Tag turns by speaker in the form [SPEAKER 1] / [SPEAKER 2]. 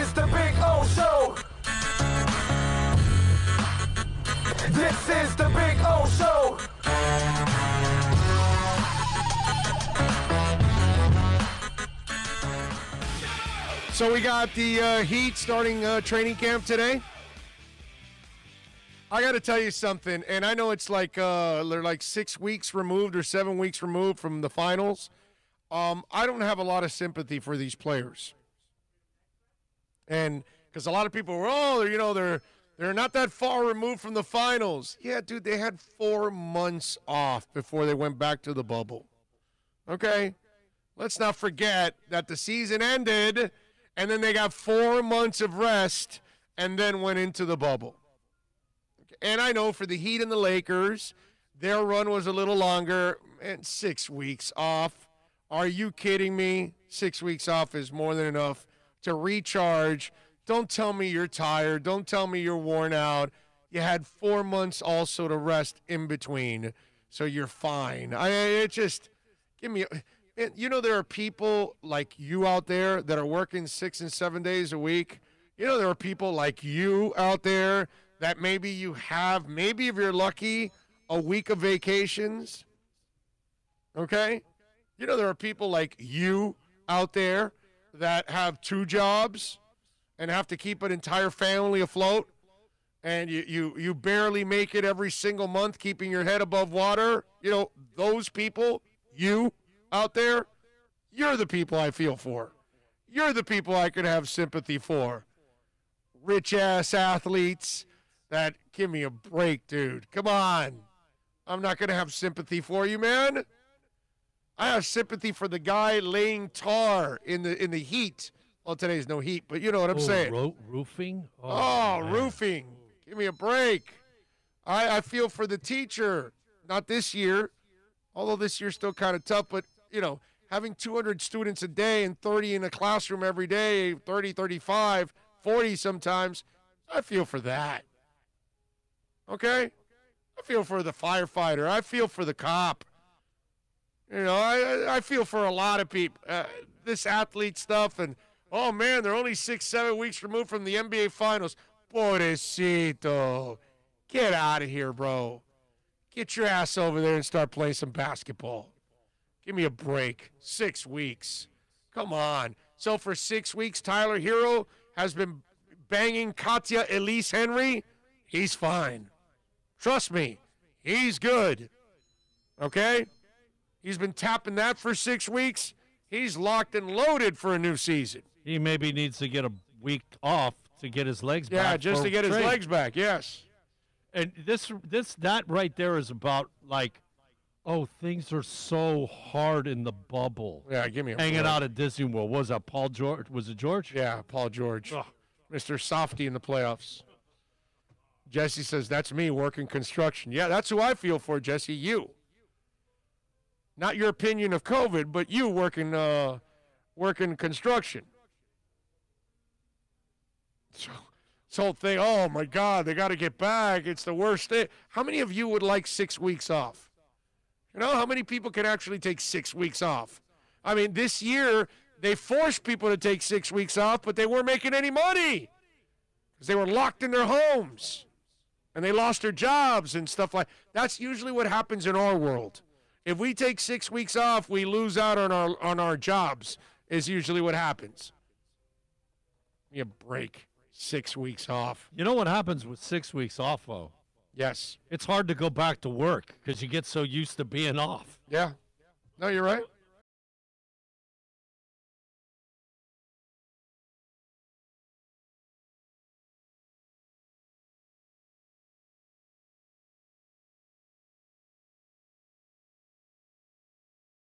[SPEAKER 1] is the Big O Show. This is the Big O Show.
[SPEAKER 2] So we got the Heat starting training camp today. I got to tell you something, and I know it's like they're like 6 weeks removed or 7 weeks removed from the finals. I don't have a lot of sympathy for these players, and because a lot of people were, they're not that far removed from the finals. Yeah, dude, they had 4 months off before they went back to the bubble. Okay, let's not forget that the season ended, and then they got 4 months of rest, and then went into the bubble. And I know for the Heat and the Lakers, their run was a little longer, and 6 weeks off. Are you kidding me? 6 weeks off is more than enough to recharge. Don't tell me you're tired. Don't tell me you're worn out. You had 4 months also to rest in between, so you're fine. There are people like you out there that are working 6 and 7 days a week. There are people like you out there that maybe you have, maybe if you're lucky, a week of vacations. Okay? There are people like you out there that have 2 jobs and have to keep an entire family afloat, and you barely make it every single month keeping your head above water. Those people, you out there, you're the people I feel for. You're the people I could have sympathy for. Rich-ass athletes that, give me a break, dude. Come on. I'm not going to have sympathy for you, man. I have sympathy for the guy laying tar in the heat. Well, today's no heat, but you know what I'm saying.
[SPEAKER 3] Roofing?
[SPEAKER 2] Roofing. Give me a break. I feel for the teacher. Not this year, although this year's still kind of tough, but, having 200 students a day and 30 in a classroom every day, 30, 35, 40 sometimes, I feel for that. Okay? I feel for the firefighter. I feel for the cop. I feel for a lot of people. This athlete stuff, and, oh, man, they're only 6, 7 weeks removed from the NBA Finals. Pobrecito. Get out of here, bro. Get your ass over there and start playing some basketball. Give me a break. 6 weeks. Come on. So for 6 weeks, Tyler Hero has been banging Katya Elise Henry. He's fine. Trust me. He's good. Okay? He's been tapping that for 6 weeks. He's locked and loaded for a new season.
[SPEAKER 3] He maybe needs to get a week off to get his legs back.
[SPEAKER 2] Yeah, just to get his legs back, yes.
[SPEAKER 3] And that right there is about, like, oh, things are so hard in the bubble.
[SPEAKER 2] Yeah, give me a
[SPEAKER 3] hanging out at Disney World. What was that, Paul George? Was it George?
[SPEAKER 2] Yeah, Paul George. Ugh. Mr. Softy in the playoffs. Jesse says, that's me working construction. Yeah, that's who I feel for, Jesse, you. Not your opinion of COVID, but you working construction. So, this whole thing, oh, my God, they got to get back. It's the worst thing. How many of you would like 6 weeks off? How many people can actually take 6 weeks off? I mean, this year, they forced people to take 6 weeks off, but they weren't making any money because they were locked in their homes, and they lost their jobs and stuff like that. That's usually what happens in our world. If we take 6 weeks off, we lose out on our jobs, is usually what happens. Give me a break. 6 weeks off.
[SPEAKER 3] You know what happens with 6 weeks off, though?
[SPEAKER 2] Yes.
[SPEAKER 3] It's hard to go back to work because you get so used to being off.
[SPEAKER 2] Yeah. No, you're right.